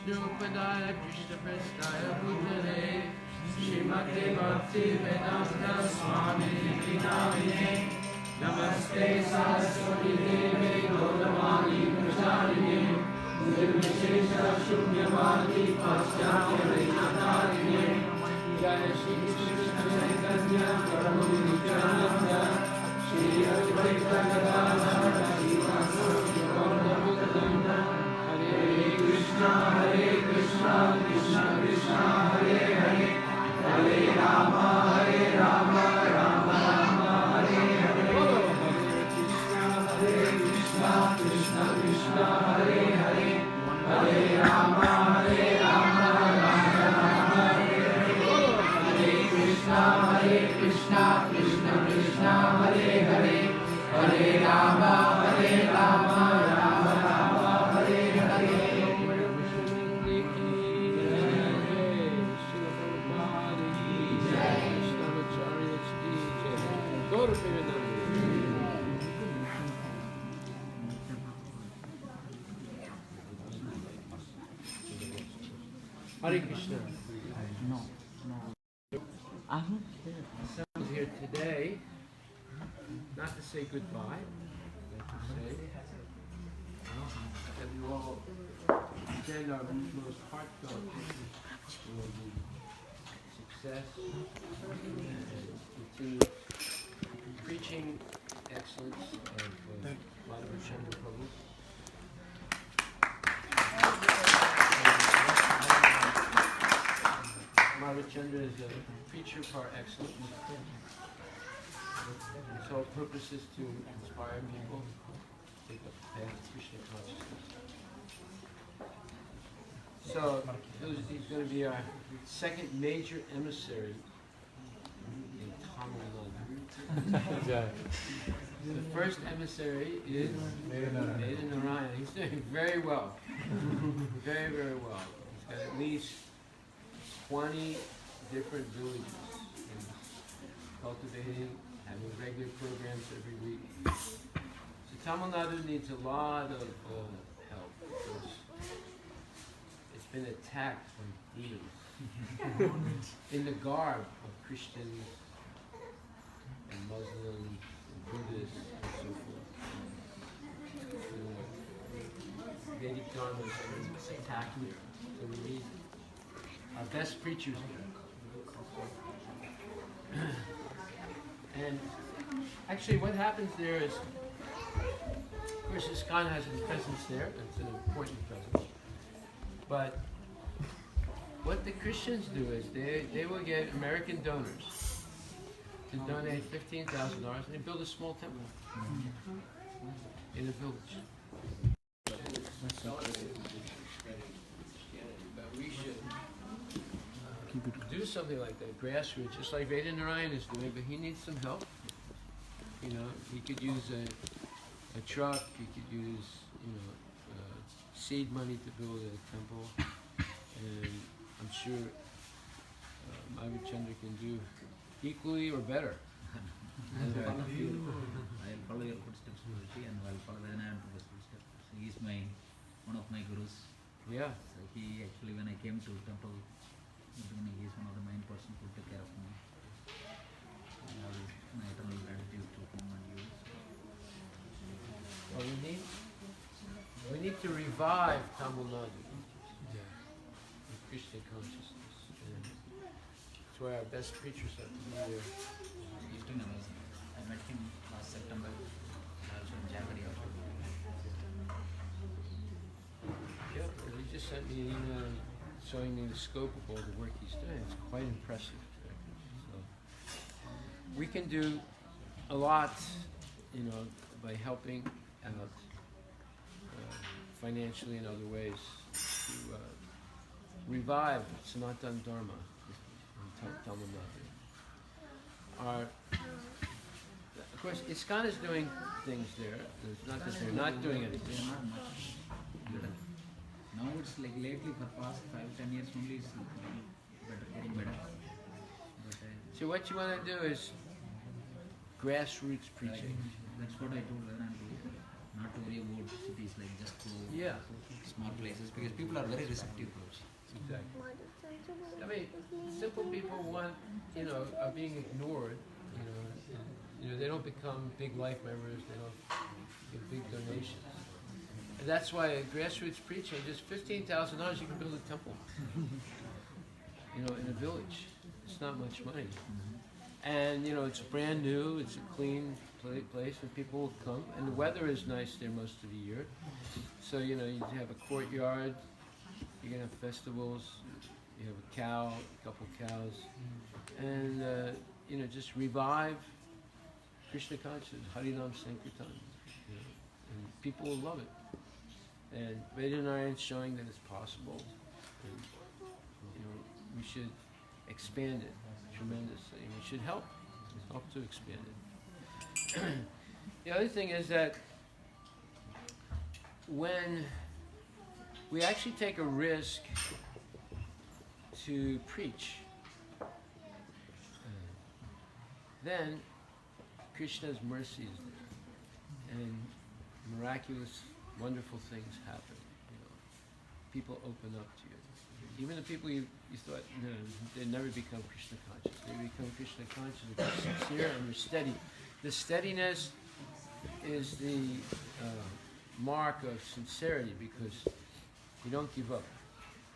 Drupadaaya Krishna Prestaya Bhutale Srimate Bhakti Vedanta Swami Namine Namaste Saraswati Devi Gauravani Pracharine Nirvishesha Shunyavadi Paschatya Vedantārine Jaya Shri Krishna Chaitanya Prabhu Nityananda Shri Advaita Gadadhara Srivasadi Gaura Hare Krishna, Krishna Krishna, Hare Hare, Hare Rama, Rama Rama, Hare Hare. Hare Krishna, Krishna Krishna, Hare Hare, Hare Rama, Rama Rama, Hare Hare. Hare Krishna, Krishna Krishna, Hare Hare, Hare Rama, Rama Rama, Hare Hare. Hare Krishna. No. I'm someone's here today, not to say goodbye, but to say that we all extend our most heartfelt wishes for the success and continued preaching excellence of Madhava Chandra Prabhu. Madhava Chandra is a preacher par excellence. His whole purpose is to inspire people to take up the path of Krishna consciousness. So he's going to be our second major emissary in Tamil Nadu. The first emissary is Veda Narayana. He's doing very well. Very, very well. He's got at least 20 different villages. He's cultivating, having regular programs every week. So Tamil Nadu needs a lot of help because it's been attacked by demons in the garb of Christians and Muslims and Buddhists and so forth. Vedic Dharma is attacked here. So we need our best preachers here. And actually what happens there is, of course ISKCON has a presence there, it's an important presence. But what the Christians do is they will get American donors to donate $15,000 and they build a small temple in a village. But we should do something like that, grassroots, just like Veda Narayan is doing, but he needs some help. You know, he could use a truck, he could use, seed money to build a temple, and I'm sure Madhava Chandra can do equally or better. I'll follow your footsteps, Guruji, and I'll follow the Narayan footsteps. He is one of my gurus. Yeah. So he actually, when I came to temple, he is one of the main person who took care of me. And I have my eternal gratitude to him and you. Well, we need to revive Tamil Nadu, with Krishna consciousness. And that's why our best preachers have to be there. He's doing amazing. I met him last September, and also in January also. Yeah, he just sent me an email showing me the scope of all the work he's doing. It's quite impressive. So we can do a lot, by helping out financially and other ways to revive Sanatana Dharma in Tamil Nadu. Of course, ISKCON is doing things there. It's not that they're not doing anything. They're not much better. Now it's like lately for past 5-10 years only it's better, getting better. But, so what you want to do is grassroots preaching. That's what I told Vedanta. not to worry about cities, like just go Yeah, small places, because people are very receptive to it. exactly. I mean, simple people want, are being ignored, they don't become big life members, they don't give big donations. And that's why grassroots preaching, just $15,000, you can build a temple, in a village. It's not much money. And, it's brand new, it's a clean place, and people will come. And the weather is nice there most of the year. So, you have a courtyard, you're going to have festivals, you have a cow, a couple cows, and, just revive Krishna consciousness, Harinam Sankirtan. And people will love it. And Vedanarayan is showing that it's possible. And, we should expand it tremendously. We should help to expand it. The other thing is that when we actually take a risk to preach, then Krishna's mercy is there, and miraculous, wonderful things happen. People open up to you. Even the people you thought, they never become Krishna conscious. They become Krishna conscious. They're sincere and they're steady. The steadiness is the mark of sincerity, because you don't give up.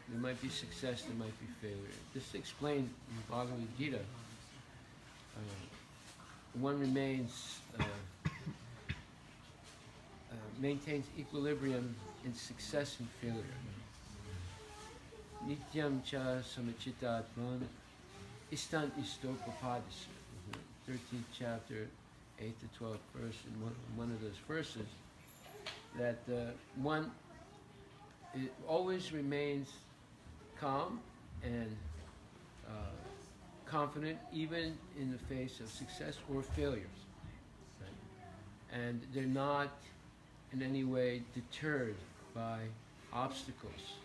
There might be success, there might be failure. This is explained in Bhagavad Gita. One remains, maintains equilibrium in success and failure. Nityam cha samachitatman istan istopapadis. 13th chapter, 8th to 12th verse, in one of those verses, that one always remains calm and confident, even in the face of success or failures. Right? And they're not in any way deterred by obstacles.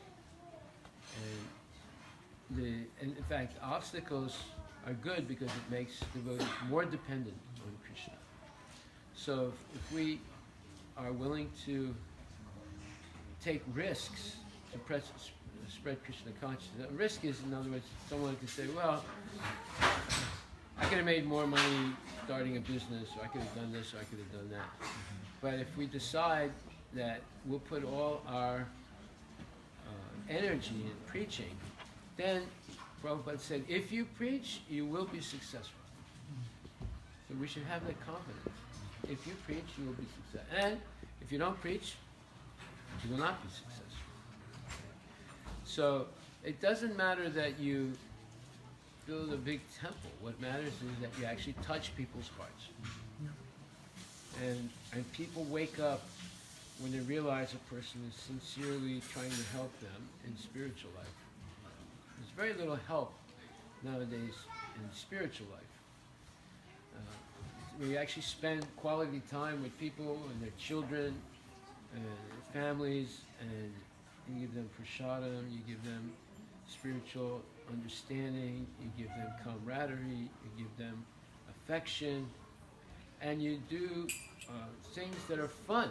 And in fact, obstacles are good because it makes devotees more dependent on Krishna. So if we are willing to take risks to spread Krishna consciousness, a risk is, in other words, someone can say, well, I could have made more money starting a business, or I could have done this, or I could have done that. But if we decide that we'll put all our energy in preaching, then Prabhupada said, if you preach, you will be successful. So we should have that confidence. If you preach, you will be successful. And if you don't preach, you will not be successful. So it doesn't matter that you build a big temple. What matters is that you actually touch people's hearts. And people wake up when they realize a person is sincerely trying to help them in spiritual life. There's very little help nowadays in spiritual life. We actually spend quality time with people and their children and families, and you give them prasadam, you give them spiritual understanding, you give them camaraderie, you give them affection, and you do things that are fun,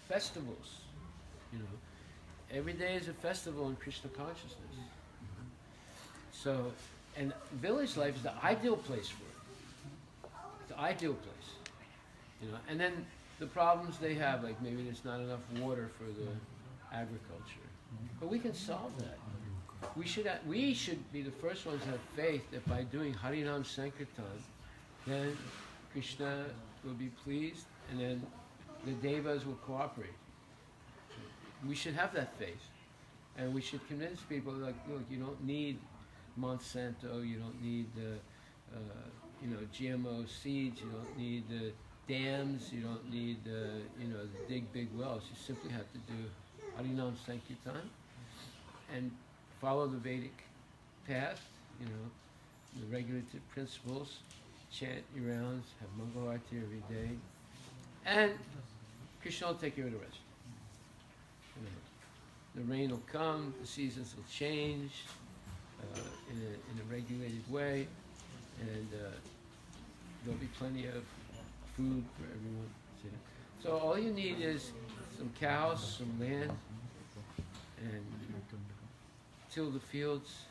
festivals. Every day is a festival in Krishna consciousness. So, and village life is the ideal place for it. It's the ideal place. And then the problems they have, like maybe there's not enough water for the agriculture. But we can solve that. We should be the first ones to have faith that by doing Harinam Sankirtan, then Krishna will be pleased, and then the devas will cooperate. We should have that faith, and we should convince people, like, look, you don't need Monsanto, you don't need GMO seeds, you don't need dams, you don't need dig big wells. You simply have to do Harinam Sankirtan and follow the Vedic path, the regulative principles, chant your rounds, have Mangal Arati every day, and Krishna will take care of the rest. The rain will come, the seasons will change in a regulated way, and there'll be plenty of food for everyone. So all you need is some cows, some land, and till the fields,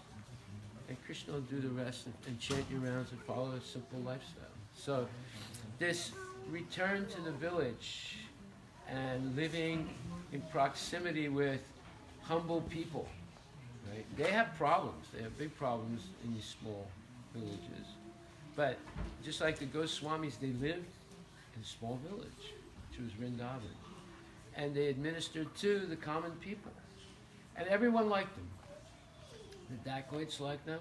and Krishna will do the rest and chant your rounds and follow a simple lifestyle. So this return to the village and living in proximity with humble people, right? They have problems. They have big problems in these small villages. But just like the Goswamis, they lived in a small village, which was Vrindavan. And they administered to the common people. And everyone liked them. The dacoits liked them,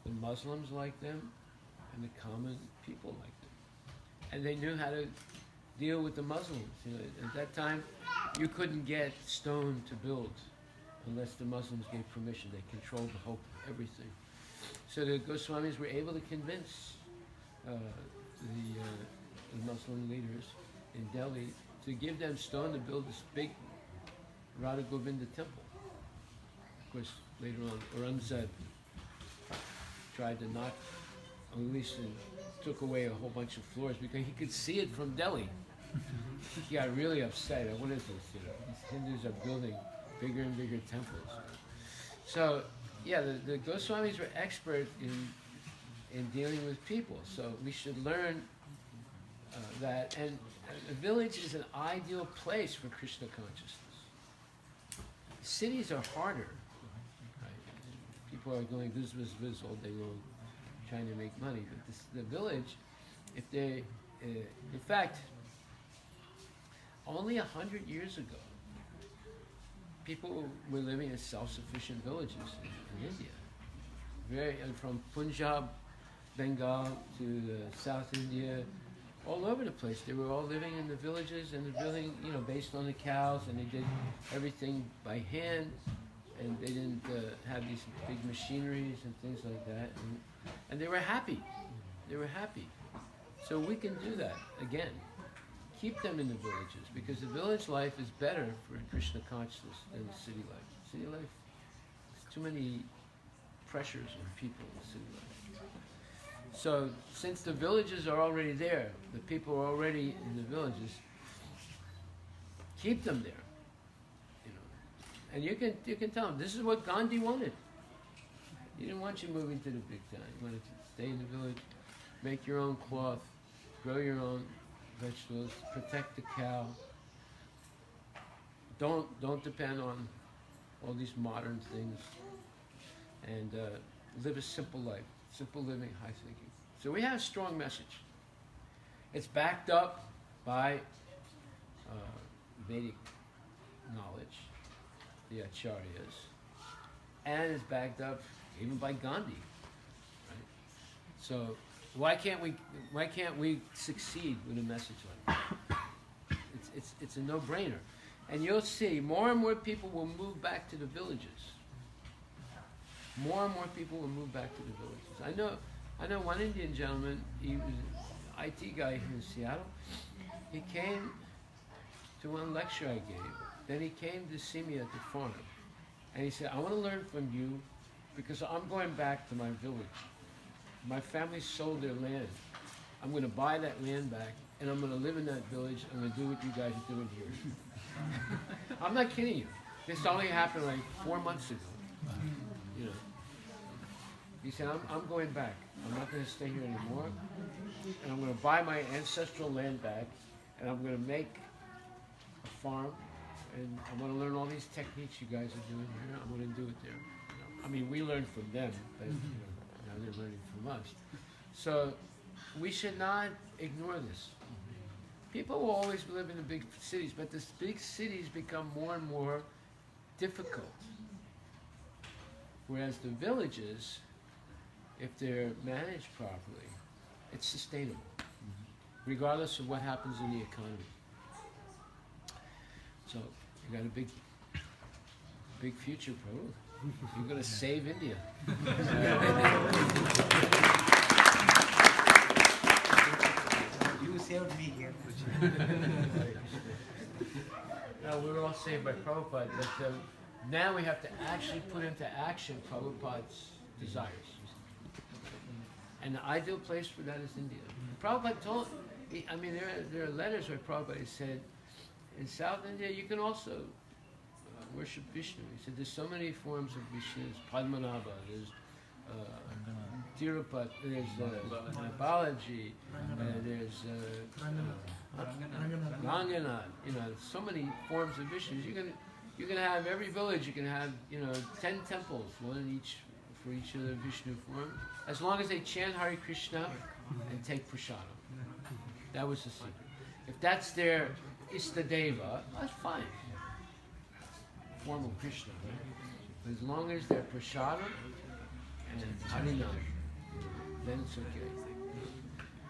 the Muslims liked them, and the common people liked them. And they knew how to deal with the Muslims. You know, at that time, you couldn't get stone to build unless the Muslims gave permission. They controlled the whole everything. So the Goswamis were able to convince the Muslim leaders in Delhi to give them stone to build this big Radha Govinda temple. Of course, later on, Aurangzeb tried to knock, or at least took away a whole bunch of floors because he could see it from Delhi. He got really upset. What is this? You know, these Hindus are building bigger and bigger temples. So, yeah, the Goswamis were expert in dealing with people. So we should learn that. And a village is an ideal place for Krishna consciousness. Cities are harder. Right? People are going viz all day long, trying to make money. But the village, if they, in fact, only 100 years ago, people were living in self-sufficient villages in India. And from Punjab, Bengal to South India, all over the place. They were all living in the villages and living, you know, based on the cows, and they did everything by hand, and they didn't have these big machineries and things like that. And they were happy. They were happy. So we can do that again. Keep them in the villages, because the village life is better for Krishna consciousness than the city life. City life, there's too many pressures on people in the city life. So since the villages are already there, the people are already in the villages, keep them there. You know, and you can tell them this is what Gandhi wanted. He didn't want you moving to the big town. He wanted to stay in the village, make your own cloth, grow your own vegetables, protect the cow. Don't depend on all these modern things, and live a simple life, simple living, high thinking. So we have a strong message. It's backed up by Vedic knowledge, the acharyas, and it's backed up even by Gandhi. Right? So why can't we succeed with a message like that? It's a no-brainer. And you'll see more and more people will move back to the villages. More and more people will move back to the villages. I know one Indian gentleman, he was an IT guy here in Seattle. He came to one lecture I gave. Then he came to see me at the farm. And he said, I want to learn from you because I'm going back to my village. My family sold their land. I'm going to buy that land back, and I'm going to live in that village. I'm going to do what you guys are doing here. I'm not kidding you. This only happened like 4 months ago. You know, he said, I'm going back. I'm not going to stay here anymore, and I'm going to buy my ancestral land back, and I'm going to make a farm, and I'm going to learn all these techniques you guys are doing here. I'm going to do it there. You know, I mean, we learned from them, but you know, now they're learning from us. So we should not ignore this. People will always live in the big cities, but the big cities become more and more difficult. Whereas the villages, if they're managed properly, it's sustainable, regardless of what happens in the economy. So you got a big future, Prabhu. You're going to save India. You saved me here. Now, we were all saved by Prabhupada, but now we have to actually put into action Prabhupada's desires. And the ideal place for that is India. Prabhupada I mean, there are letters where Prabhupada said, in South India you can also worship Vishnu. He said there's so many forms of Vishnu. There's Padmanabha, there's Tirupat, there's Balaji, there's Ranganath. You know, so many forms of Vishnu. You can have every village. You can have 10 temples, one in each for each of the Vishnu forms, as long as they chant Hare Krishna and take prasadam. That was the secret. If that's their Istadeva, that's fine. Form of Krishna, right? As long as they're prasadam and Harinam, then it's okay.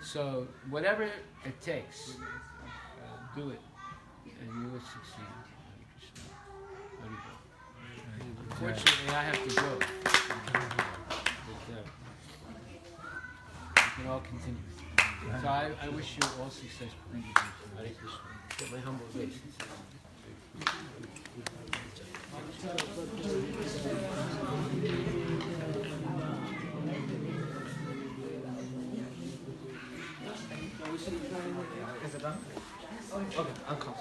So whatever it takes, do it, and you will succeed. Hare Krishna. Unfortunately, I have to go. But we can all continue. So I wish you all success. Hare Krishna. Get my humble obeisance. Is it done? Okay, I'll come.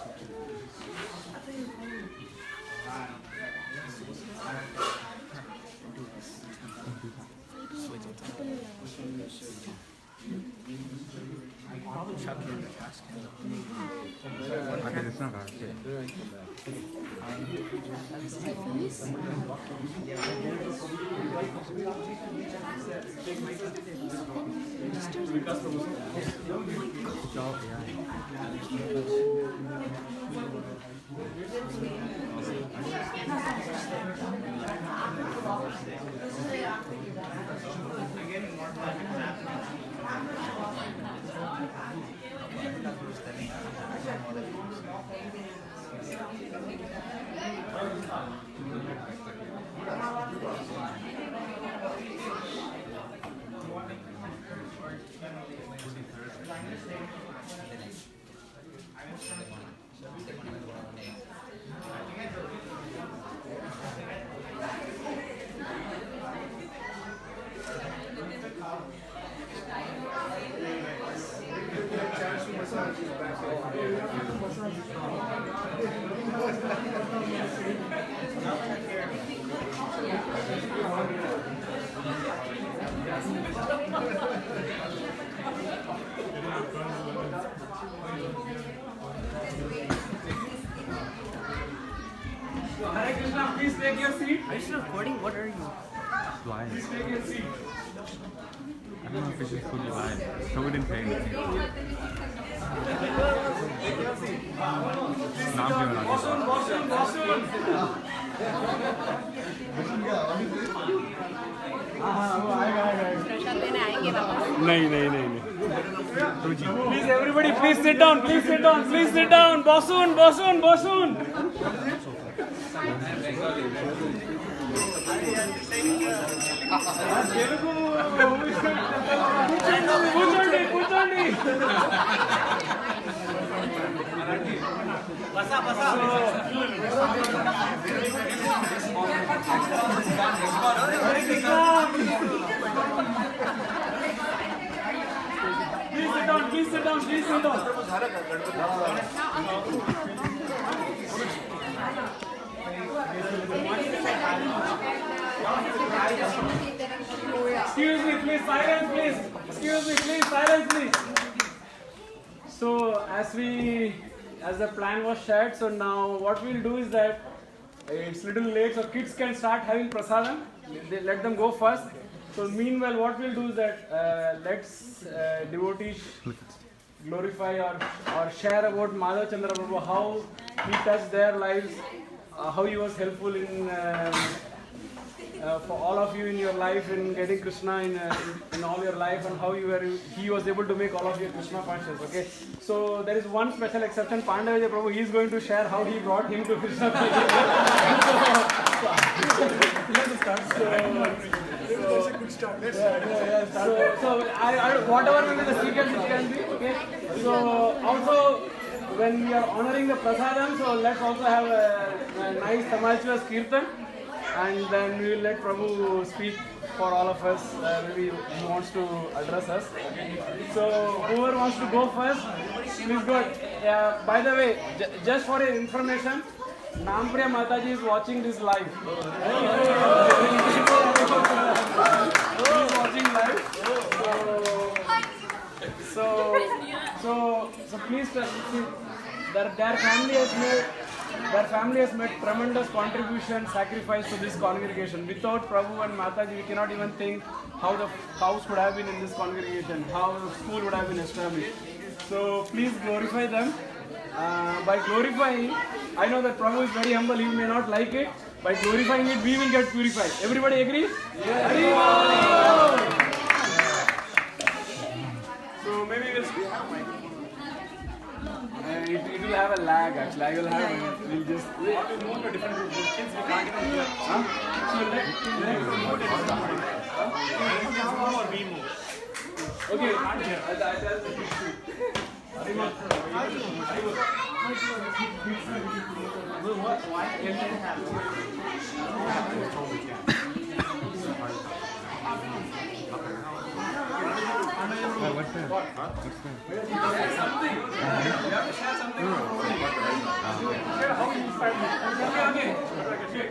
I'll chuck you in the casket. Okay, it's not hard. Hare Krishna, please take your seat. Are you still recording? What are you? Why? Please take your seat. I don't know if it's fully live. So we didn't pay anything. नाम क्यों बना दिया? नहीं Please, everybody, please sit down. Please sit down. Please sit down. Bosun, Bosun, Bosun. Kuchandi. Please sit down. Excuse me, please, silence, please. So, as the plan was shared, so now what we'll do is that it's little late, so kids can start having prasadam. Let them go first. So meanwhile, what we'll do is that let's devotees glorify or share about Madhav Chandra Prabhu, how he touched their lives, how he was helpful in for all of you in your life in getting Krishna in all your life, and how he was able to make all of your Krishna functions. Okay, so there is one special exception, Pandavajay Prabhu. He is going to share how he brought him to Krishna consciousness. Let's start. That's a good start. So whatever will be the secret which can be. Okay. So also when we are honoring the prasadam, so let's also have a nice tumultuous kirtan, and then we will let Prabhu speak for all of us. Maybe he wants to address us. So whoever wants to go first, please go. By the way, just for your information, Nampriya Mataji is watching this live. She is watching live. So please tell me that their family has made tremendous contribution, sacrifice to this congregation. Without Prabhu and Mataji, we cannot even think how the house would have been in this congregation, how the school would have been established. So please glorify them. By glorifying, I know that Prabhu is very humble, he may not like it. By glorifying it, we will get purified. Everybody agree? Yes. So maybe we'll it will have a lag actually. I will have we'll just move to a different group. Kids we can't even hear. So let move to a different group. Or we move. Okay, I'll tell the kids too. What's that? Something. You have to share something. Share how you inspired me. Okay.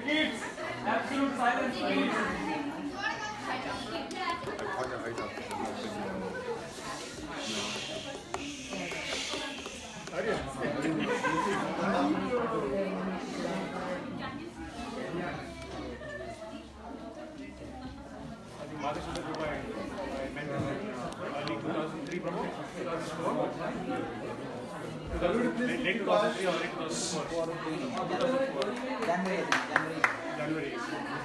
Kids, absolute silence, please. January.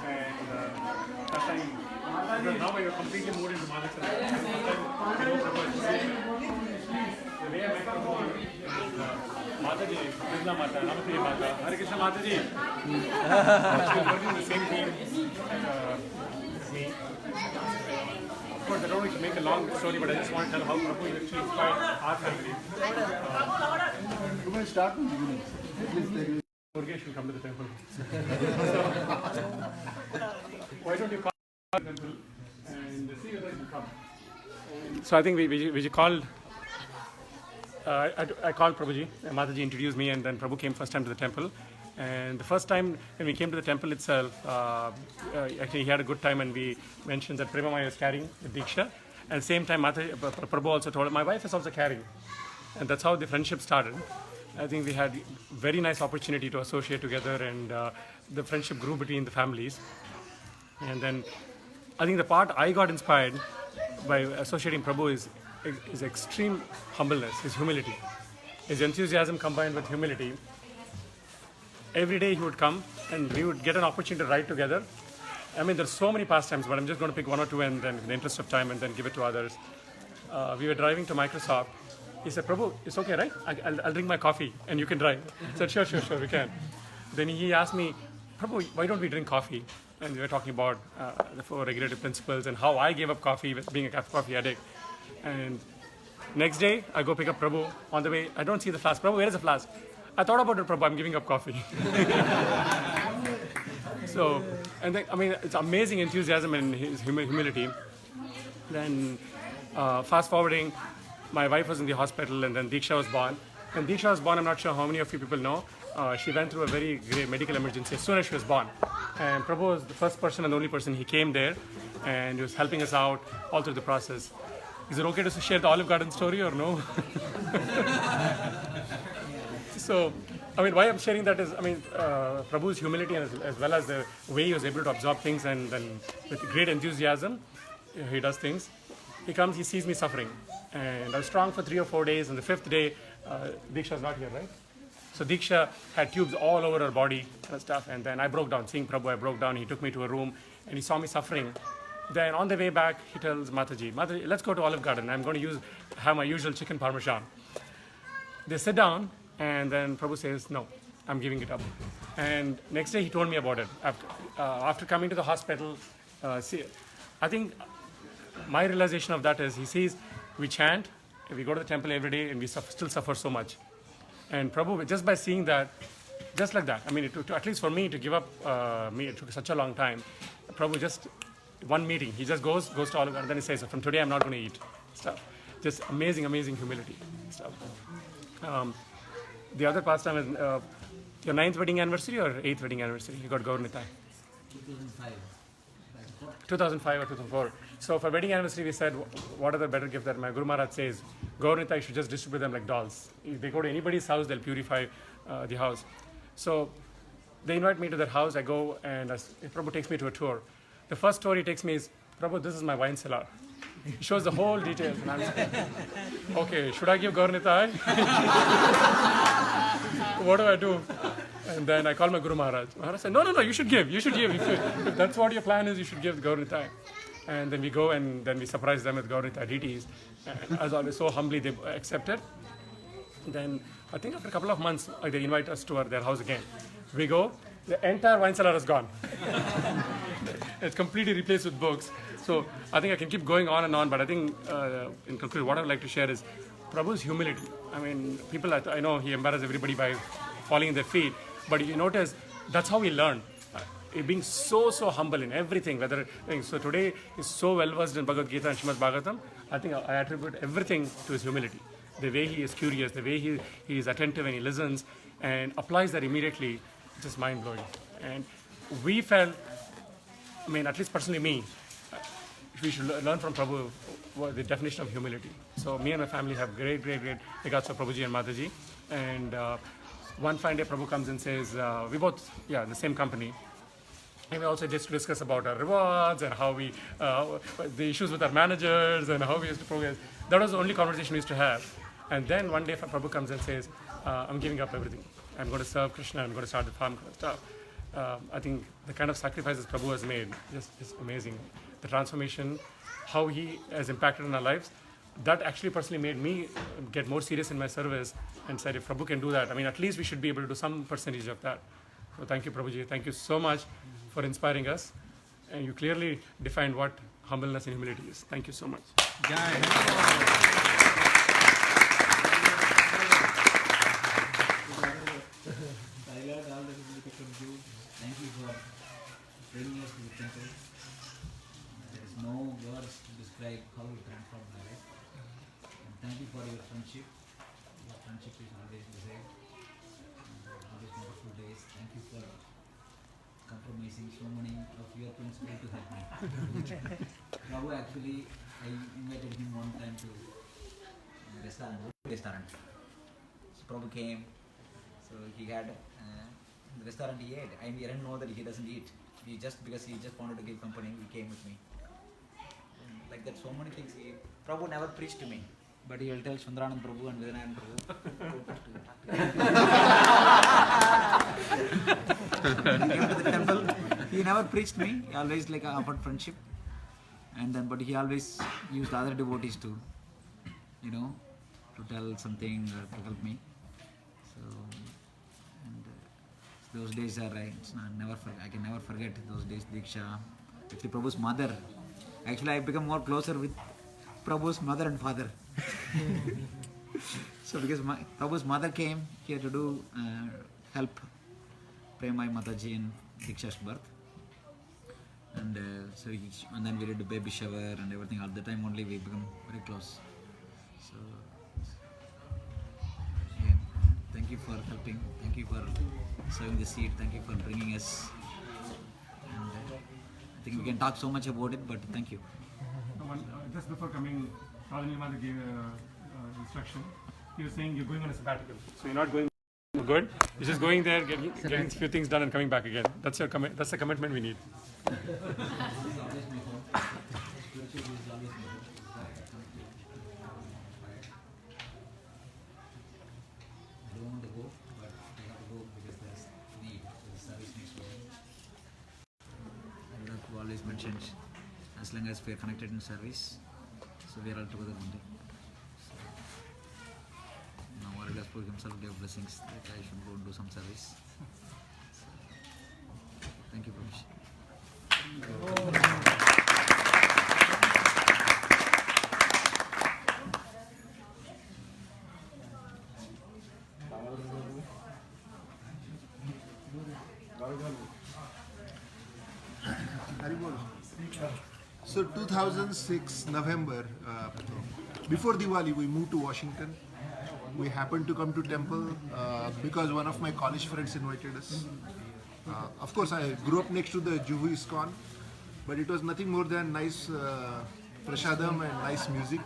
And that time, because now you're completely moved into Madhya. The way I met Prabhu is Mataji, Krishna Mata, Namaste Mata, Hare Krishna Mataji. She was working in the same team as me. Of course, I don't want to make a long story, but I just want to tell how Prabhu actually inspired our family. We're going to start from the beginning. Murgesh will come to the temple. Why don't you call the temple and see whether he will come? So I think we called. I called Prabhuji. Mataji introduced me, and then Prabhu came first time to the temple. And the first time when we came to the temple itself, actually he had a good time, and we mentioned that Prema Maya was carrying the Diksha. And same time, Prabhu also told her, my wife is also carrying. And that's how the friendship started. I think we had very nice opportunity to associate together, and the friendship grew between the families. And then I think the part I got inspired by associating Prabhu is his extreme humbleness, his humility, his enthusiasm combined with humility. Every day he would come and we would get an opportunity to ride together. I mean, there's so many pastimes, but I'm just going to pick one or two and then in the interest of time and then give it to others. We were driving to Microsoft. He said, Prabhu, it's okay, right? I'll drink my coffee and you can drive. I said, sure, we can. Then he asked me, Prabhu, why don't we drink coffee? And we were talking about the 4 regulative principles and how I gave up coffee with being a coffee addict. And next day, I go pick up Prabhu. On the way, I don't see the flask. Prabhu, where is the flask? I thought about it, Prabhu, I'm giving up coffee. So, and then, I mean, it's amazing enthusiasm and his humility. Then, fast forwarding, my wife was in the hospital and then Diksha was born. When Diksha was born, I'm not sure how many of you people know, she went through a very great medical emergency as soon as she was born. And Prabhu was the first person and the only person. He came there and he was helping us out all through the process. Is it okay to share the Olive Garden story or no? So, I mean, why I'm sharing that is, I mean, Prabhu's humility and as well as the way he was able to absorb things and then with great enthusiasm, he does things. He comes, he sees me suffering. And I was strong for 3 or 4 days. And the 5th day, Diksha's not here, right? So Diksha had tubes all over her body and stuff. And then I broke down. Seeing Prabhu, I broke down. He took me to a room and he saw me suffering. Then on the way back, he tells Mataji, let's go to Olive Garden. I'm going to have my usual chicken parmesan. They sit down and then Prabhu says, no, I'm giving it up. And next day he told me about it. After coming to the hospital, I think my realization of that is he sees we chant, we go to the temple every day and we still suffer so much. And Prabhu, just by seeing that, just like that, I mean, at least for me to give up, it took such a long time. Prabhu just one meeting. He just goes to all of them, and then he says, "From today, I'm not going to eat." Stuff. Just amazing humility. Stuff. The other pastime is your 9th wedding anniversary or 8th wedding anniversary. You got Gaur Nitai. 2005. 2005 or 2004. So for wedding anniversary, we said, what are the better gift that my Guru Maharaj says? Gaur Nitai should just distribute them like dolls. If they go to anybody's house, they'll purify the house. So they invite me to their house. I go and Prabhu takes me to a tour. The first tour he takes me is, Prabhu, this is my wine cellar. He shows the whole details. And I'm like, okay, should I give Gaur Nitai? What do I do? And then I call my Guru Maharaj. Maharaj said, no, you should give. If that's what your plan is, you should give Gaur Nitai. And then we go and then we surprise them with Gaur Nitai deities. And as always, so humbly they accepted. Then I think after a couple of months, they invite us to their house again. We go, the entire wine cellar is gone. It's completely replaced with books. So I think I can keep going on and on, but I think in conclusion, what I would like to share is Prabhu's humility. I mean, people, I know he embarrassed everybody by falling in their feet, but you notice that's how we learn. Being so humble in everything. So today he's so well versed in Bhagavad Gita and Srimad Bhagavatam. I think I attribute everything to his humility. The way he is curious, the way he is attentive and he listens and applies that immediately, just mind blowing. And we felt, I mean, at least personally me, we should learn from Prabhu the definition of humility. So me and my family have great regards for Prabhuji and Mataji. And one fine day Prabhu comes and says, we both, in the same company. And we also just discuss about our rewards and how we, the issues with our managers and how we used to progress. That was the only conversation we used to have. And then one day Prabhu comes and says, I'm giving up everything. I'm going to serve Krishna. I'm going to start the farm stuff. I think the kind of sacrifices Prabhu has made is amazing. The transformation, how he has impacted on our lives, that actually personally made me get more serious in my service and said, if Prabhu can do that, I mean, at least we should be able to do some percentage of that. So thank you, Prabhuji. Thank you so much for inspiring us. And you clearly defined what humbleness and humility is. Thank you so much. Thank you for bringing us to the temple. There is no words to describe how you transformed my life. And thank you for your friendship. Your friendship is always the same. All these wonderful days. Thank you for compromising so many of your principles to help me. Prabhu, actually, I invited him one time to restaurant. So Prabhu came. So he had the restaurant he ate. I didn't know that he doesn't eat. Because he just wanted to give company, he came with me. And like that, so many things. Prabhu never preached to me, but he will tell Sundaranand Prabhu and Vidanayan Prabhu. When he came to the temple, he never preached me. He always offered friendship, and then but he always used other devotees to tell something to help me. So. Those days are I can never forget those days. Diksha, actually Prabhu's mother. Actually, I become more closer with Prabhu's mother and father. So because Prabhu's mother came here to do help Premai Mataji in Diksha's birth, and then we did the baby shower and everything. At the time only we become very close. So again, thank you for helping. Thank you for sowing the seed. Thank you for bringing us. And I think we can talk so much about it, but thank you. Just before coming, Rajani Mother gave instruction. He was saying you're going on a sabbatical. So you're not going good. You're just going there, getting a few things done and coming back again. That's your that's the commitment we need. Always mentioned, as long as we are connected in service, so we are all together one day. So, now Haridas Prabhu himself gave blessings that I should go and do some service. So, thank you, Prabhu. Haribol. So 2006 November, before Diwali, we moved to Washington. We happened to come to temple because one of my college friends invited us. Of course, I grew up next to the Juhu ISKCON, but it was nothing more than nice prasadam and nice music.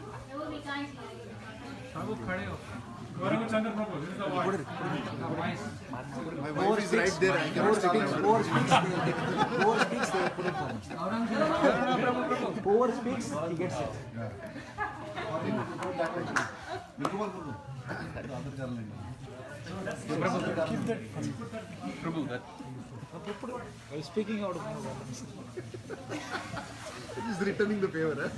Gauranga Prabhu, this is the voice. My wife is right there. I cannot speak louder. Whoever speaks, they put it for him. Whoever speaks, he gets it. Prabhu, that I was speaking out of Just returning the favor.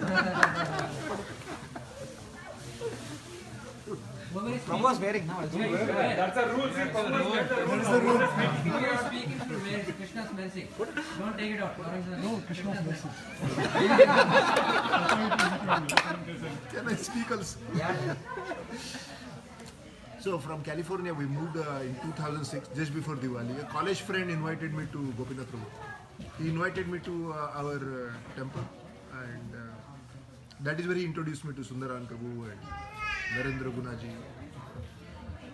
Prabhu was wearing now. That's a rule. See, Prabhu is better. You are speaking from Krishna's mercy. Don't take it out. No, Krishna's mercy. Can I speak also? So from California, we moved in 2006, just before Diwali. A college friend invited me to Gopinath Prabhu. He invited me to our temple, and that is where he introduced me to Sundaran Prabhu and Narendra Gunaji.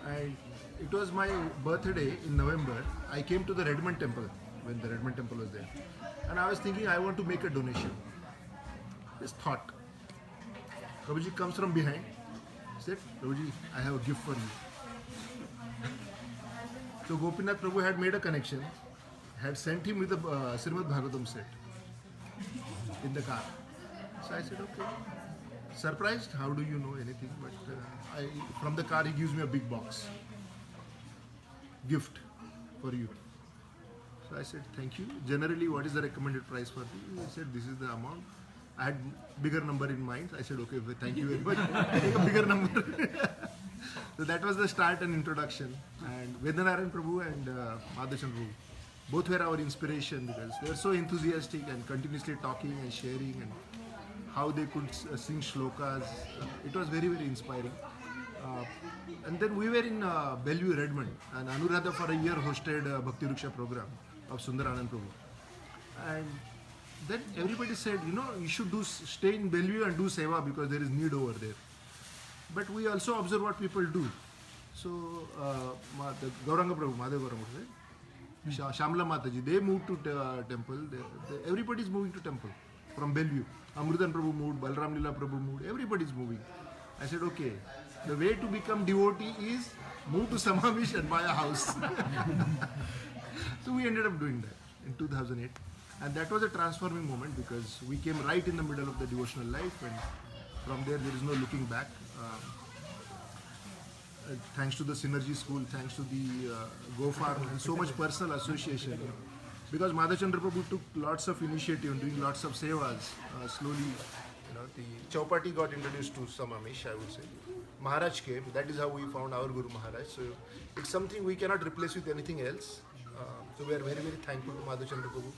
And it was my birthday in November. I came to the Redmond Temple when the Redmond Temple was there, and I was thinking I want to make a donation. Just thought. Prabhuji comes from behind. Said, Prabhuji, I have a gift for you. So Gopinath Prabhu had made a connection, had sent him with a Srimad Bhagavatam set in the car. So I said, okay. Surprised, how do you know anything? But from the car he gives me a big box. Gift for you. So I said, thank you. Generally, what is the recommended price for this? He said, this is the amount. I had bigger number in mind. I said, okay, thank you very much. Take a bigger number. So that was the start and introduction. And Vedanarayan Prabhu and Madhachan Prabhu, both were our inspiration because they were so enthusiastic and continuously talking and sharing and how they could sing shlokas. It was very, very inspiring. And then we were in Bellevue, Redmond, and Anuradha for a year hosted a Bhakti Ruksha program of Sundaranand Prabhu. And then everybody said, you know, you should stay in Bellevue and do seva because there is need over there. But we also observe what people do. So, the Gauranga Prabhu, Madhav Gauranga Prabhu, Shamla Mataji, they moved to temple. Everybody is moving to temple from Bellevue. Amrudan Prabhu moved, Balram Lila Prabhu moved, everybody is moving. I said, okay, the way to become devotee is move to Samamish and buy a house. So we ended up doing that in 2008. And that was a transforming moment because we came right in the middle of the devotional life, and from there is no looking back. Thanks to the Synergy School, thanks to the Go Farm and so much personal association. Because Madhachandra Prabhu took lots of initiative in doing lots of sevas. Slowly, the Chaupati got introduced to Samamish, I would say. Maharaj came, that is how we found our Guru Maharaj. So it's something we cannot replace with anything else. So we are very, very thankful to Madhachandra Prabhu.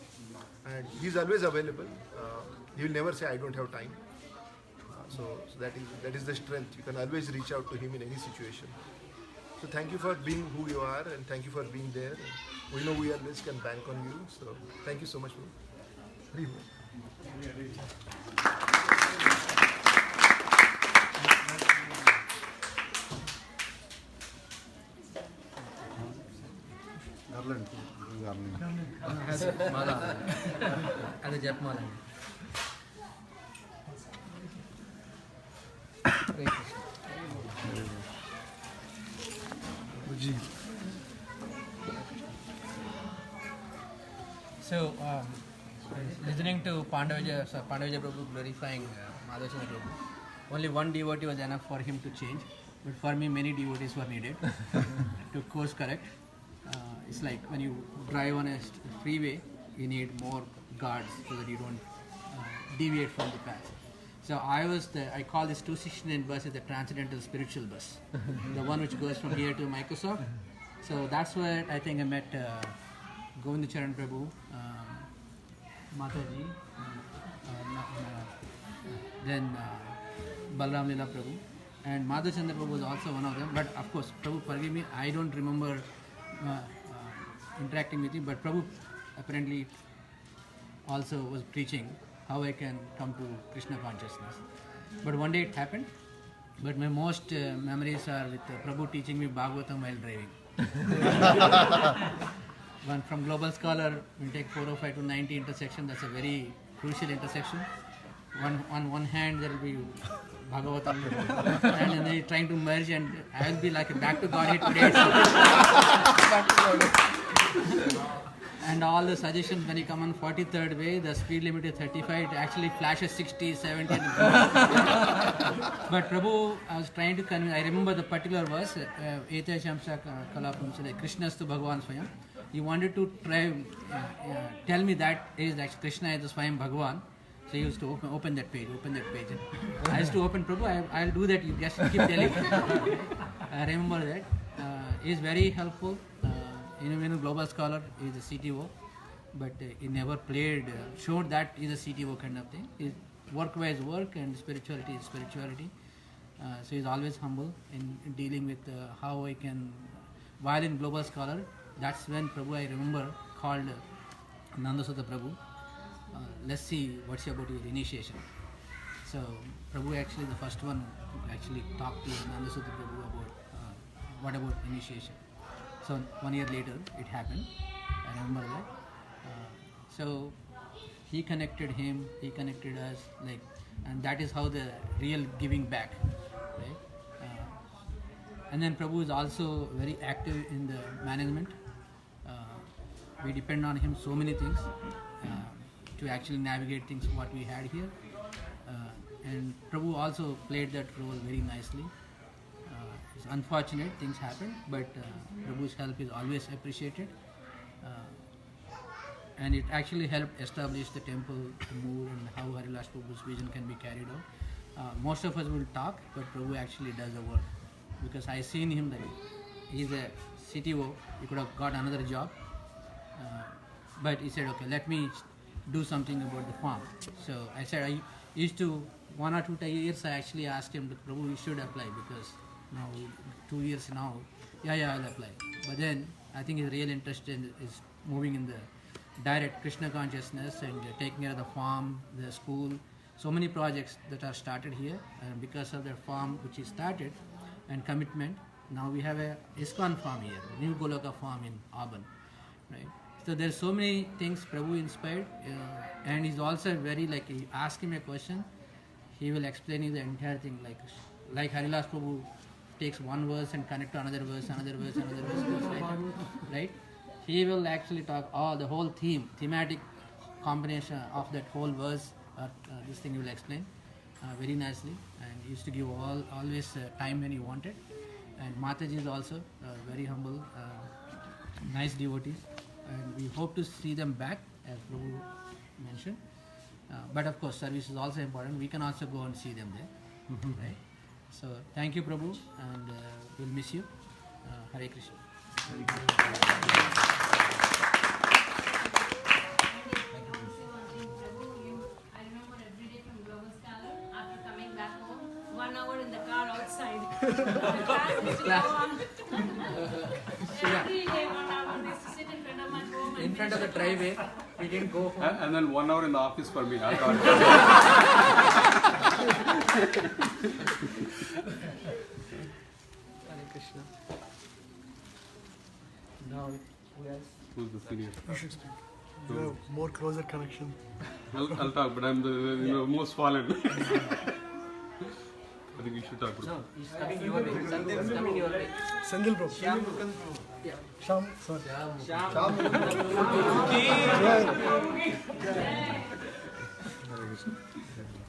And he is always available. He will never say, I don't have time. So that is the strength. You can always reach out to him in any situation. So thank you for being who you are, and thank you for being there. We know we always can bank on you. So thank you so much. As a Japmala. So, listening to Pandavaja Prabhu glorifying Madhachandra Prabhu, only one devotee was enough for him to change, but for me, many devotees were needed to course correct. It's like when you drive on a freeway, you need more guards so that you don't deviate from the path. So I call this 269 bus as the transcendental spiritual bus, the one which goes from here to Microsoft. So that's where I think I met Govindacharan Prabhu, Mataji, then Balram Lila Prabhu, and Madhachandra Prabhu was also one of them. But of course, Prabhu, forgive me, I don't remember interacting with him, but Prabhu apparently also was preaching how I can come to Krishna consciousness. But one day it happened. But my most memories are with Prabhu teaching me Bhagavatam while driving. One from Global Scholar, we'll take 405 to 90 intersection. That's a very crucial intersection. On one hand, there will be Bhagavatam, and then they're trying to merge, and I will be like a back to Godhead today. And all the suggestions when you come on 43rd way, the speed limit is 35, it actually flashes 60, 70. But Prabhu, I was trying to convince, I remember the particular verse, Ete Shamsa Kalapam, so like Krishnastu Bhagavan Swayam. He wanted to try, tell me that is like Krishna is the Swayam Bhagavan. So he used to open that page. And I used to open, Prabhu, I'll do that, you just keep telling. I remember that. He is very helpful. When a Global Scholar is a CTO, but he never played, showed that he's a CTO kind of thing. His work-wise work and spirituality is spirituality. So he's always humble in dealing with how I can, while in Global Scholar, that's when Prabhu, I remember, called Nandasutta Prabhu. Let's see what's about your initiation. So Prabhu actually the first one who actually talked to Nandasutta Prabhu about what about initiation. So 1 year later it happened. I remember that. So he connected him, he connected us, like, and that is how the real giving back, right? And then Prabhu is also very active in the management. We depend on him so many things to actually navigate things what we had here. And Prabhu also played that role very nicely. It's unfortunate things happen, but Prabhu's help is always appreciated. And it actually helped establish the temple to move and how Harilas Prabhu's vision can be carried out. Most of us will talk, but Prabhu actually does the work. Because I seen him that he's a CTO, he could have got another job. But he said, okay, let me do something about the farm. So I said, I used to, 1 or 2 years, I actually asked him, Prabhu, you should apply because now 2 years now, yeah, I'll apply. But then I think his real interest is moving in the direct Krishna consciousness and taking care of the farm, the school, so many projects that are started here. And because of the farm which is started and commitment, now we have a ISKCON farm here, New Goloka farm in Auburn, right? So there's so many things Prabhu inspired, and he's also very, like, you ask him a question, he will explain you the entire thing, like Harilas Prabhu takes one verse and connect to another verse, goes like that, right? He will actually talk the whole thematic combination of that whole verse, this thing he will explain very nicely, and he used to give always time when he wanted. And Mataji is also very humble, nice devotees, and we hope to see them back, as Prabhu mentioned. But of course, service is also important. We can also go and see them there, right? So thank you, Prabhu, and we'll miss you. Hare Krishna. I remember every day from Global Scholar, after coming back home, 1 hour in the car outside. The class used to go on. Every day 1 hour, we used to sit in front of my home. In front of the driveway, we didn't go home. And then 1 hour in the office for me. I thought. Hare Krishna. Now, who else? Who's the senior? You should speak. You have more closer connection. I'll talk, but I'm the most fallen. I think you should talk. Bro. No, he's coming your way. Sandip is coming your way. Sandil bro. Shyam Mukund. Yeah. Sham, sorry. Shyam.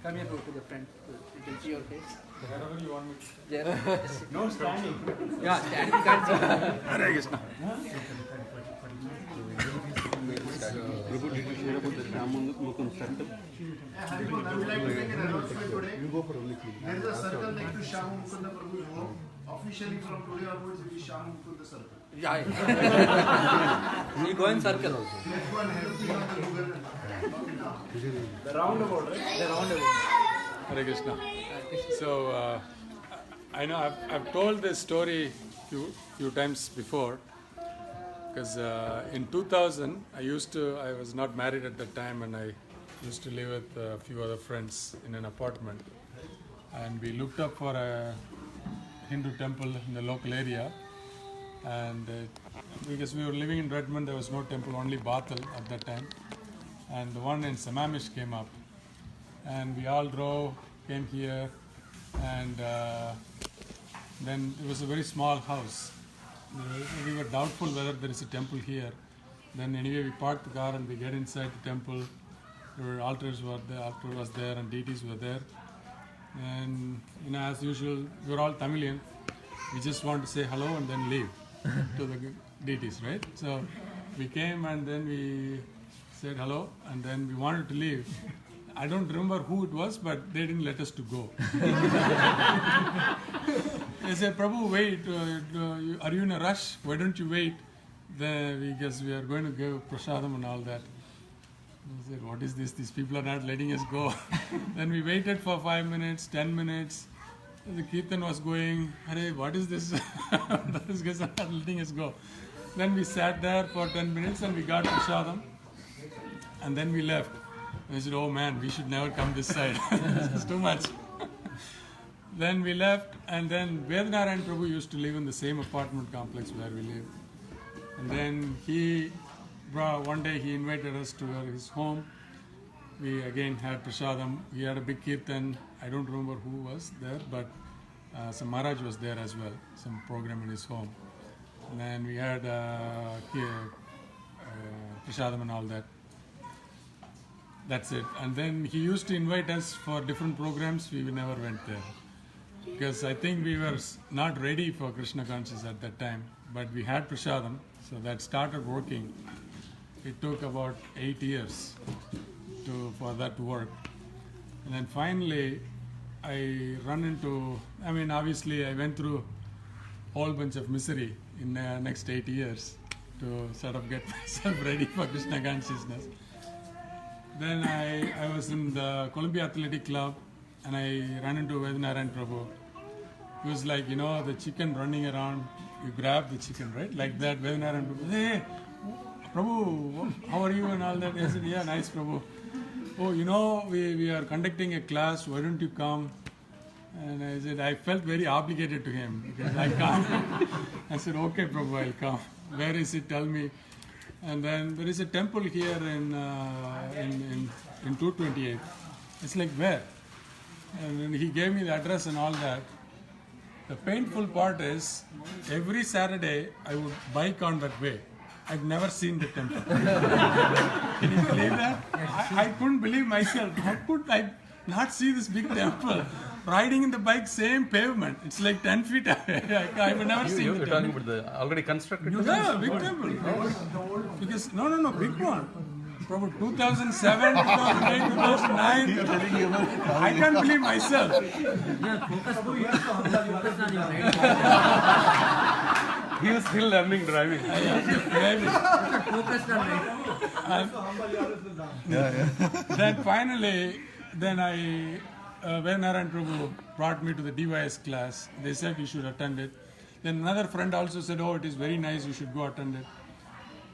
Come here, go to the front. You can see your face. Wherever you want me. There. No standing. Yeah, standing you can't see. Hare Krishna. Prabhu, did you share about the Shyam Mukund circle? I would like to make an announcement today. There is a circle next to Shyam Mukunda Prabhu's home. Officially from today onwards, it is Shyam Mukunda circle. Yeah. We go in circle also. Let's go and help you on the Google. The roundabout, right? The roundabout. Hare Krishna. So I know I've told this story few times before, because in 2000 I was not married at that time, and I used to live with a few other friends in an apartment, and we looked up for a Hindu temple in the local area, and because we were living in Redmond, there was no temple, only Bathal at that time, and the one in Sammamish came up, and we all drove, came here, and then it was a very small house. We were doubtful whether there is a temple here. Then anyway, we parked the car and we get inside the temple. There were altars were there, altar was there, and deities were there. And as usual, we were all Tamilian. We just want to say hello and then leave to the deities, right? So we came and then we said hello, and then we wanted to leave. I don't remember who it was, but they didn't let us to go. They said, Prabhu, wait, are you in a rush? Why don't you wait? Because we are going to give prasadam and all that. I said, what is this? These people are not letting us go. Then we waited for 5 minutes, 10 minutes. The kirtan was going, Hare, what is this? These guys are not letting us go. Then we sat there for 10 minutes and we got prasadam. And then we left. And I said, oh man, we should never come this side. It's too much. Then we left, and then Vednarayan Prabhu used to live in the same apartment complex where we live. And then one day he invited us to his home. We again had prasadam. He had a big kirtan. I don't remember who was there, but some Maharaj was there as well, some program in his home. And then we had prasadam and all that. That's it. And then he used to invite us for different programs. We never went there. Because I think we were not ready for Krishna consciousness at that time. But we had prasadam, so that started working. It took about 8 years for that to work. And then finally, obviously I went through a whole bunch of misery in the next 8 years to sort of get myself ready for Krishna consciousness. Then I was in the Columbia Athletic Club, and I ran into Vednarayan Prabhu. He was like, the chicken running around, you grab the chicken, right? Like that, Vednarayan Prabhu, hey, Prabhu, how are you and all that? I said, yeah, nice, Prabhu. Oh, we are conducting a class, why don't you come? And I said, I felt very obligated to him because I can't. I said, okay, Prabhu, I'll come. Where is it? Tell me. And then there is a temple here in 228. It's like, where? And then he gave me the address and all that. The painful part is, every Saturday I would bike on that way. I've never seen the temple. Can you believe that? I couldn't believe myself. How could I not see this big temple? Riding in the bike, same pavement. It's like 10 feet away. I've never seen You're the talking temple. about the already constructed temple? Yeah, big temple. Because, no, big one. From 2007, 2008, 2009. I can't believe myself. He was still learning driving. Then finally, Vednarayan Prabhu brought me to the DYS class. They said you should attend it. Then another friend also said, oh, it is very nice, you should go attend it.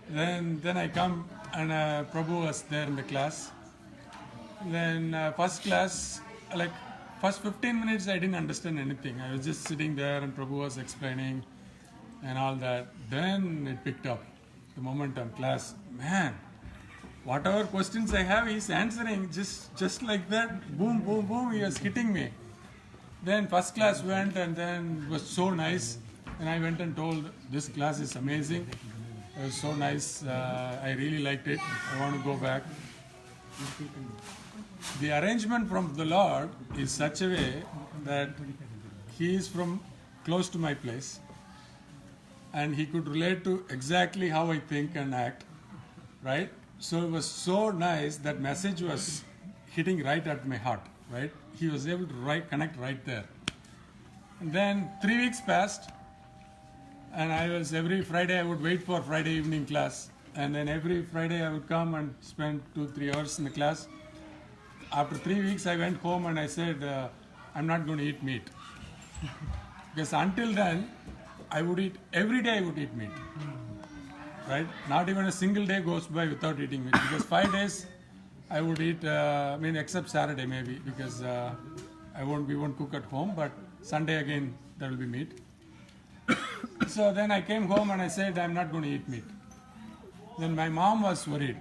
Then I come and Prabhu was there in the class. Then first class, like first 15 minutes I didn't understand anything. I was just sitting there and Prabhu was explaining and all that. Then it picked up, the momentum, class. Man, whatever questions I have, he's answering just like that. Boom, boom, boom, he was hitting me. Then first class went and then it was so nice. And I went and told, this class is amazing. It was so nice. I really liked it. I want to go back. The arrangement from the Lord is such a way that he is from close to my place and he could relate to exactly how I think and act, right? So it was so nice, that message was hitting right at my heart, right? He was able to connect right there. And then 3 weeks passed, and every Friday I would wait for Friday evening class. And then every Friday I would come and spend 2-3 hours in the class. After 3 weeks I went home and I said, I'm not going to eat meat. Because until then, every day I would eat meat. Right? Not even a single day goes by without eating meat. Because 5 days I would eat, except Saturday maybe, because we won't cook at home, but Sunday again there will be meat. So then I came home and I said, I'm not going to eat meat. Then my mom was worried.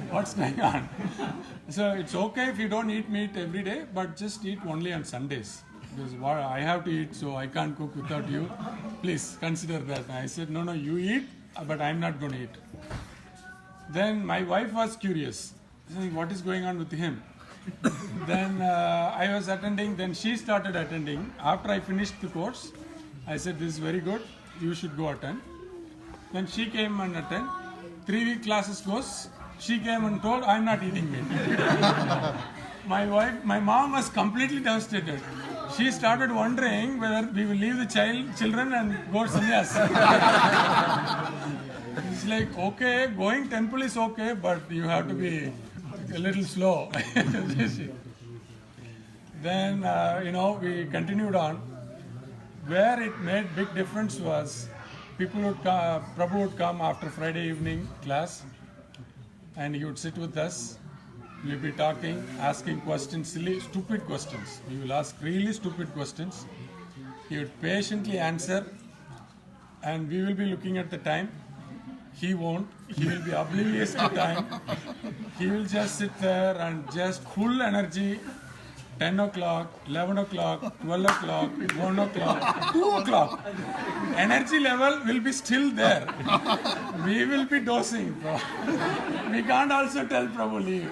What's going on? So it's okay if you don't eat meat every day, but just eat only on Sundays. Because I have to eat, so I can't cook without you. Please consider that. And I said, no, you eat, but I'm not going to eat. Then my wife was curious. Saying, what is going on with him? Then I was attending, then she started attending. After I finished the course, I said, this is very good, you should go attend. Then she came and attend. 3-week classes goes, she came and told, I'm not eating meat. My mom was completely devastated. She started wondering whether we will leave the children and go sannyas. It's like, okay, going temple is okay, but you have to be a little slow. Then, we continued on. Where it made big difference was Prabhu would come after Friday evening class and he would sit with us. We'll be talking, asking questions, silly, stupid questions. We will ask really stupid questions. He would patiently answer and we will be looking at the time. He won't. He will be oblivious to time. He will just sit there and just full energy. 10 o'clock, 11 o'clock, 12 o'clock, 1 o'clock, 2 o'clock. Energy level will be still there. We will be dosing. We can't also tell Prabhu leave.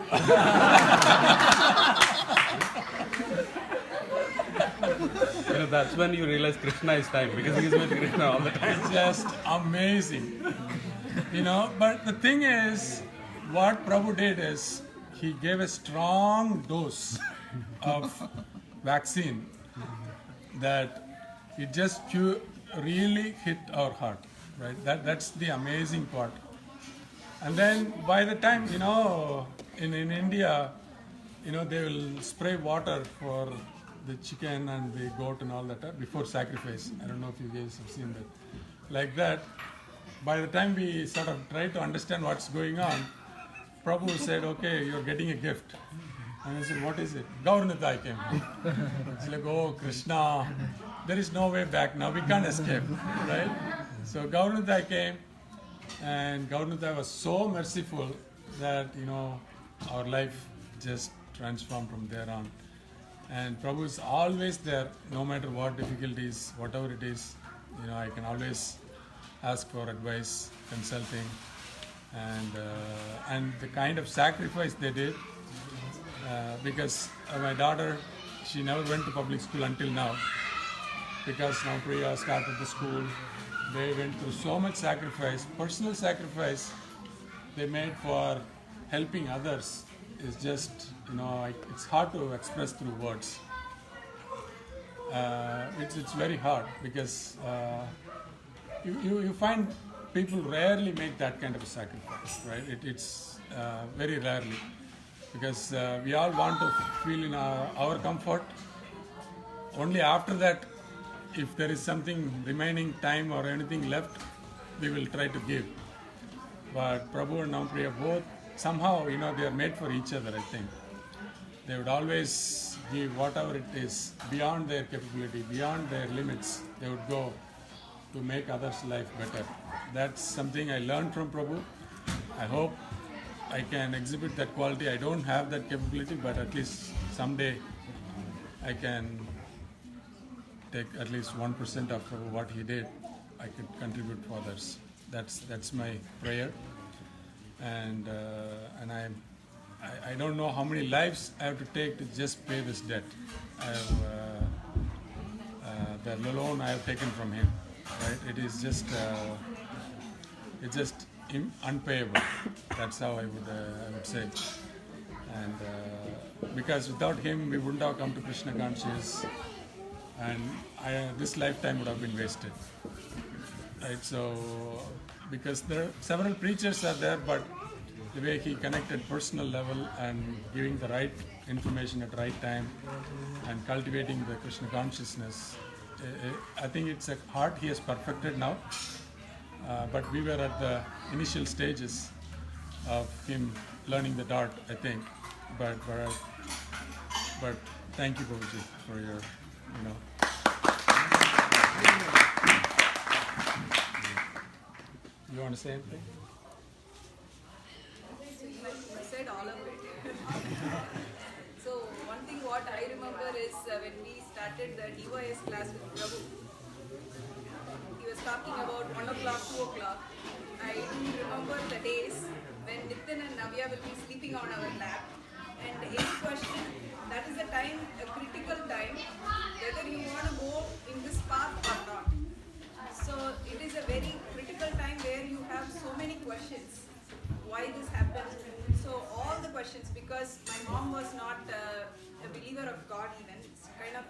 That's when you realize Krishna is time, because he is with Krishna all the time. It's just amazing. But the thing is, what Prabhu did is, he gave a strong dose of vaccine that it just really hit our heart, right? That's the amazing part. And then by the time, in India, they will spray water for the chicken and the goat and all that before sacrifice. I don't know if you guys have seen that. Like that, by the time we sort of try to understand what's going on, Prabhu said, okay, you're getting a gift. And I said, what is it? Gauranitai came. It's like, oh, Krishna, there is no way back now. We can't escape, right? So Gauranitai came, and Gauranitai was so merciful that, our life just transformed from there on. And Prabhu is always there, no matter what difficulties, whatever it is. I can always ask for advice, consulting, and the kind of sacrifice they did. Because my daughter, she never went to public school until now. Because now Priya started the school, they went through so much sacrifice, personal sacrifice they made for helping others. Is just, it's hard to express through words. It's very hard because you find people rarely make that kind of a sacrifice, right? It's very rarely. Because we all want to feel in our comfort. Only after that, if there is something remaining time or anything left, we will try to give. But Prabhu and Nampriya both, somehow, they are made for each other, I think. They would always give whatever it is, beyond their capability, beyond their limits. They would go to make others' life better. That's something I learned from Prabhu. I hope I can exhibit that quality. I don't have that capability, but at least someday I can take at least 1% of what he did. I could contribute for others. That's my prayer, and I don't know how many lives I have to take to just pay this debt. The loan I have taken from him, right? It is just it's just unpayable. That's how I would say. And because without him, we wouldn't have come to Krishna conscious, and this lifetime would have been wasted. Right? So, because there are several preachers are there, but the way he connected personal level and giving the right information at the right time and cultivating the Krishna consciousness, I think it's a heart he has perfected now. But we were at the initial stages, of him learning the dart, I think. But thank you, Prabhuji, for your, you know. You want to say anything? You said all of it. So one thing what I remember is when we started the DYS class with Prabhu, he was talking about 1 o'clock, 2 o'clock. I remember the days when Nitin and Navya will be sleeping on our lap, and any question, that is a time, a critical time, whether you want to go in this path or not. So it is a very critical time where you have so many questions. Why this happened? So all the questions, because my mom was not a believer of God even, it's kind of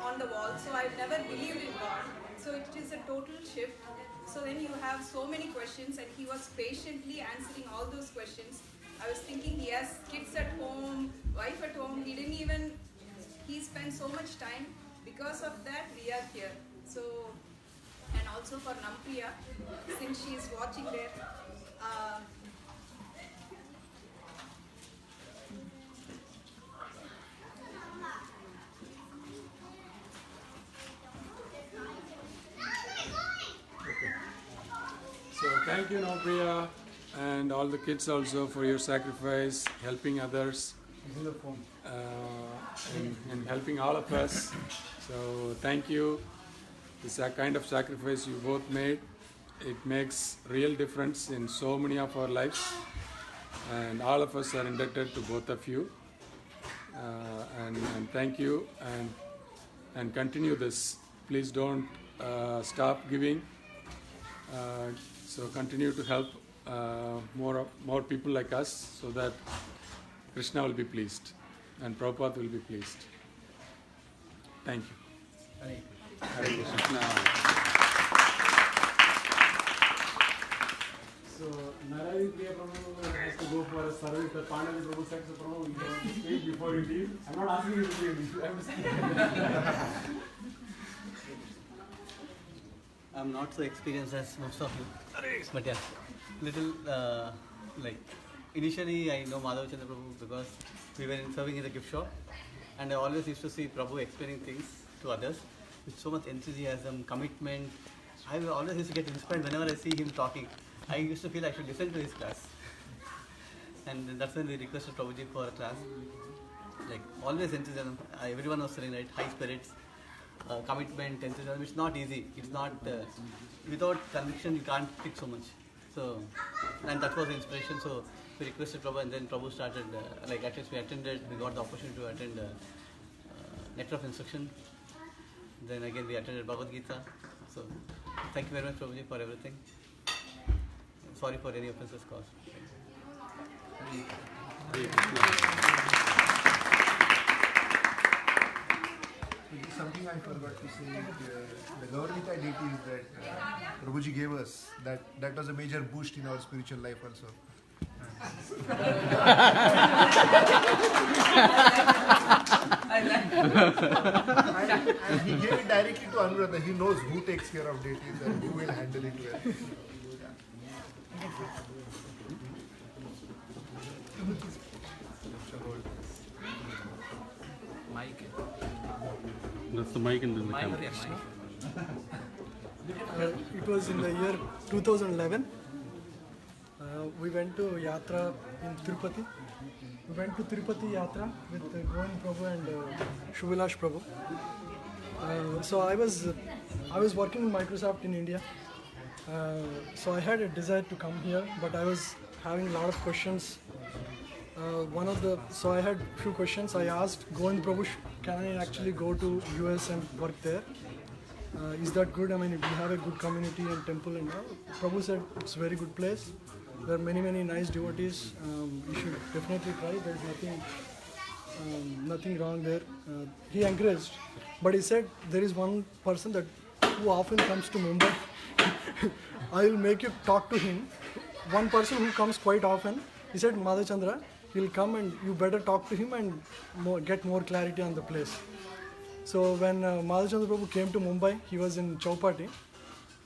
on the wall, so I've never believed in God. So it is a total shift. So then you have so many questions, and he was patiently answering all those questions. I was thinking he has kids at home, wife at home, he spent so much time. Because of that, we are here. So, and also for Nampriya, since she is watching there, So thank you, Nampriya, and all the kids also for your sacrifice, helping others, and helping all of us. So thank you. This kind of sacrifice you both made. It makes real difference in so many of our lives, and all of us are indebted to both of you. And thank you, and continue this. Please don't stop giving. So continue to help more people like us, so that Krishna will be pleased and Prabhupada will be pleased. Thank you. Hare Krishna. So Narayana Priya Prabhu has to go for a service. The Pandavi Prabhu said, so Prabhu, you have to speak before you leave. I'm not asking you to leave. You have to speak. I'm not so experienced as most of you, but yeah, little like initially I know Madhav Chandra Prabhu because we were serving in the gift shop, and I always used to see Prabhu explaining things to others with so much enthusiasm, commitment. I always used to get inspired whenever I see him talking. I used to feel I should listen to his class, and that's when we requested Prabhuji for a class. Like always enthusiasm. Everyone was saying right, high spirits. Commitment, enthusiasm. It's not easy. It's not without conviction you can't pick so much. So, and that was the inspiration. So we requested Prabhu, and then Prabhu started. Like at least we attended. We got the opportunity to attend Nectar of Instruction. Then again we attended Bhagavad Gita. So thank you very much, Prabhuji, for everything. Sorry for any offenses caused. Something I forgot to say, the Gaurnika deities that Prabhuji gave us, that was a major boost in our spiritual life also. And he gave it directly to Anuradha. He knows who takes care of deities and who will handle it well. Mic. That's the mic and then the camera. It was in the year 2011. We went to Yatra in Tirupati. We went to Tirupati Yatra with Govind Prabhu and Shubhilash Prabhu. So I was working in Microsoft in India. So I had a desire to come here, but I was having a lot of questions. So I had a few questions. I asked Govind Prabhu, can I actually go to US and work there? Is that good? I mean, we have a good community and temple and all. Prabhu said it's a very good place. There are many nice devotees. You should definitely try. There's nothing wrong there. He encouraged, but he said there is one person who often comes to Mumbai. I will make you talk to him. One person who comes quite often. He said, Madhav Chandra, he'll come and you better talk to him and get more clarity on the place. So when Madhav Chandra Prabhu came to Mumbai, he was in Chowpatty.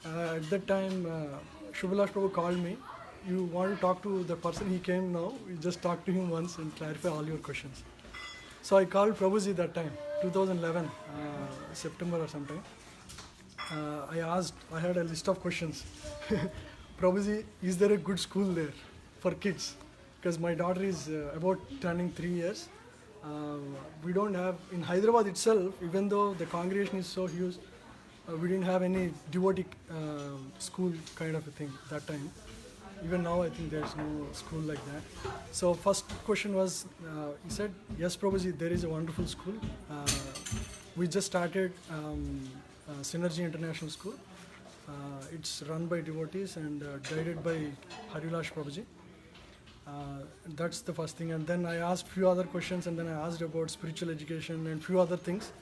At that time, Shubhilash Prabhu called me. you want to talk to the person, he came now, you just talk to him once and clarify all your questions. So I called Prabhuji that time, 2011, September or sometime. I had a list of questions. Prabhuji, is there a good school there for kids? Because my daughter is about turning 3 years. We don't have, in Hyderabad itself, even though the congregation is so huge, we didn't have any devotee school kind of a thing that time. Even now, I think there's no school like that. So first question was, he said, yes, Prabhuji, there is a wonderful school. We just started Synergy International School. It's run by devotees and guided by Harilash Prabhuji. That's the first thing. And then I asked few other questions, and then I asked about spiritual education and few other things.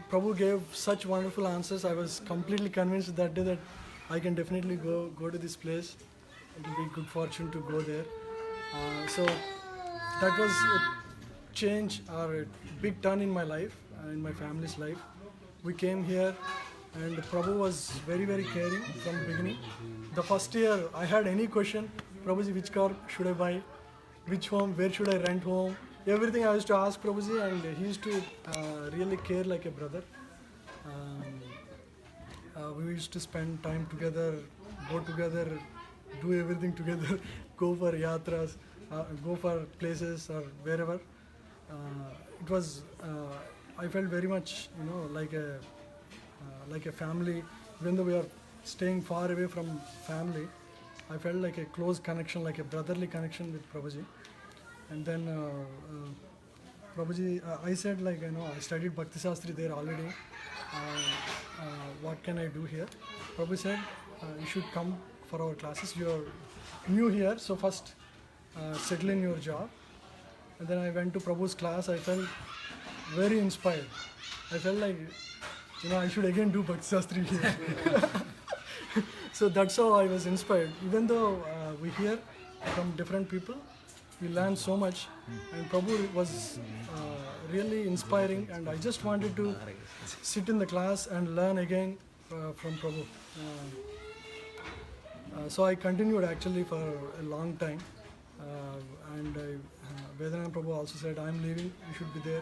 Prabhu gave such wonderful answers. I was completely convinced that day that I can definitely go to this place. It will be good fortune to go there. So that was a change or a big turn in my life, in my family's life. We came here and Prabhu was very, very caring from the beginning. The first year I had any question, Prabhuji, which car should I buy? Which home, where should I rent home? Everything I used to ask Prabhuji, and he used to really care like a brother. We used to spend time together, go together, do everything together, go for yatras, go for places or wherever. It was, I felt very much, like a family. Even though we are staying far away from family, I felt like a close connection, like a brotherly connection with Prabhuji. And then Prabhuji, I said I studied Bhakti Shastri there already. What can I do here? Prabhu said, you should come for our classes. You are new here, so first settle in your job. And then I went to Prabhu's class. I felt very inspired. I felt like, I should again do Bhakti Shastri here. So that's how I was inspired. Even though we hear from different people, we learn so much, and Prabhu was really inspiring, and I just wanted to sit in the class and learn again from Prabhu. So I continued actually for a long time, and Vedanand Prabhu also said, I'm leaving, you should be there.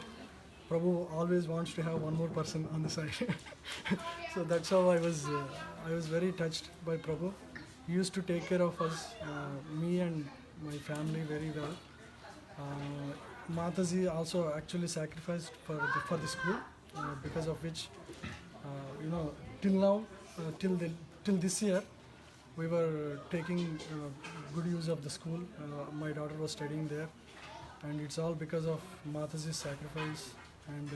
Prabhu always wants to have one more person on the side. So that's how I was very touched by Prabhu. He used to take care of us, me and my family very well. Mataji also actually sacrificed for the school, because of which, till now, till this year, we were taking good use of the school. My daughter was studying there, and it's all because of Mataji's sacrifice. And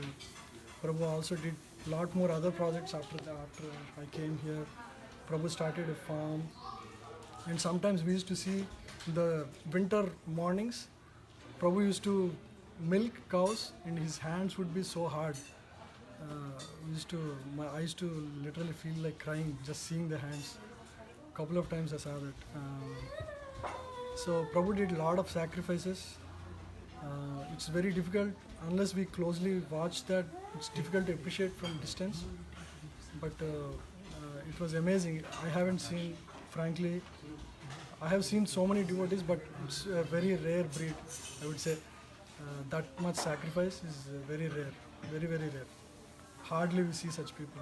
Prabhu also did a lot more other projects after I came here. Prabhu started a farm, and sometimes we used to see the winter mornings, Prabhu used to milk cows and his hands would be so hard. I used to literally feel like crying just seeing the hands. Couple of times I saw that. So Prabhu did a lot of sacrifices. It's very difficult, unless we closely watch that, it's difficult to appreciate from distance. But it was amazing. I haven't seen, frankly, I have seen so many devotees, but it's a very rare breed, I would say. That much sacrifice is very rare, very, very rare. Hardly we see such people.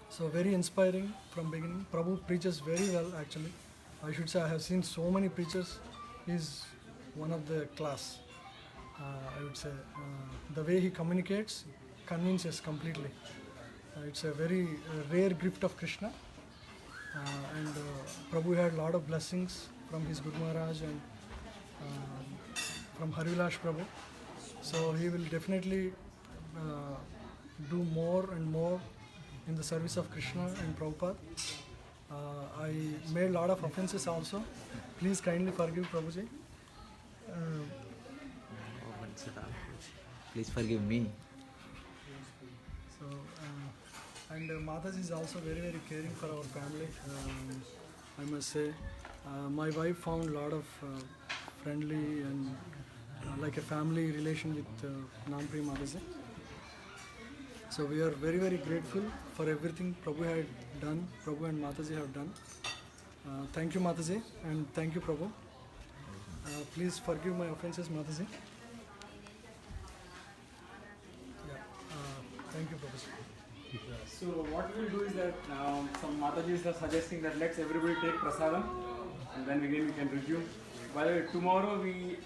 So very inspiring from beginning. Prabhu preaches very well actually. I should say I have seen so many preachers. He's one of the class, I would say. The way he communicates convinces completely. It's a very rare gift of Krishna. And Prabhu had a lot of blessings from his Guru Maharaj and from Harilash Prabhu. So he will definitely do more and more in the service of Krishna and Prabhupada. I made a lot of offenses also. Please kindly forgive Prabhuji. Please forgive me. So, and Mataji is also very, very caring for our family. I must say, my wife found a lot of friendly and like a family relation with Nampriya Mataji. So we are very, very grateful for everything Prabhu had done, Prabhu and Mataji have done. Thank you, Mataji, and thank you, Prabhu. Please forgive my offenses, Mataji. Thank you, Prabhu. So what we'll do is that some Matajis are suggesting that let's everybody take prasadam and then again we can resume. By the way, tomorrow we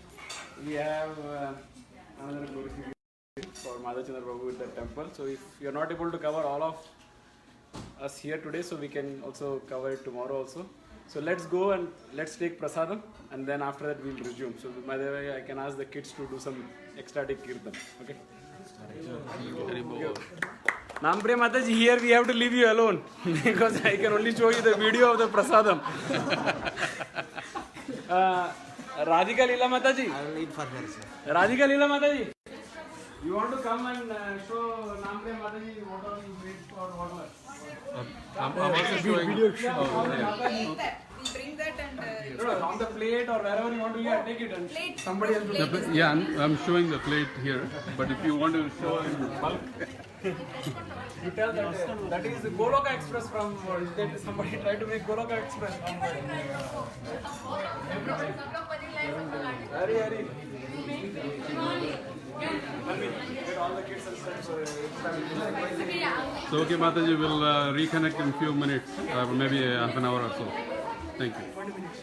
have another glorification for Madhachandra Prabhu at the temple. So if you're not able to cover all of us here today, so we can also cover it tomorrow also. So let's go and let's take prasadam and then after that we'll resume. So by the way, I can ask the kids to do some ecstatic kirtan. Okay? Nampriya Mataji, here we have to leave you alone because I can only show you the video of the prasadam. Radhika Leela Mataji. I will lead for her, sir. Radhika Leela Mataji. You want to come and show Nampriya Mataji what all you made for whatever? I'm also showing. We'll bring that and on the plate or wherever you want to take it and somebody else will. Yeah, I'm showing the plate here, but if you want to show in bulk. You tell that is the Goloka Express from somebody tried to make Goloka Express from Hurry. Let me get all the kids and stuff. So okay, Mataji, we'll reconnect in a few minutes, maybe half an hour or so. Thank you. 20 minutes.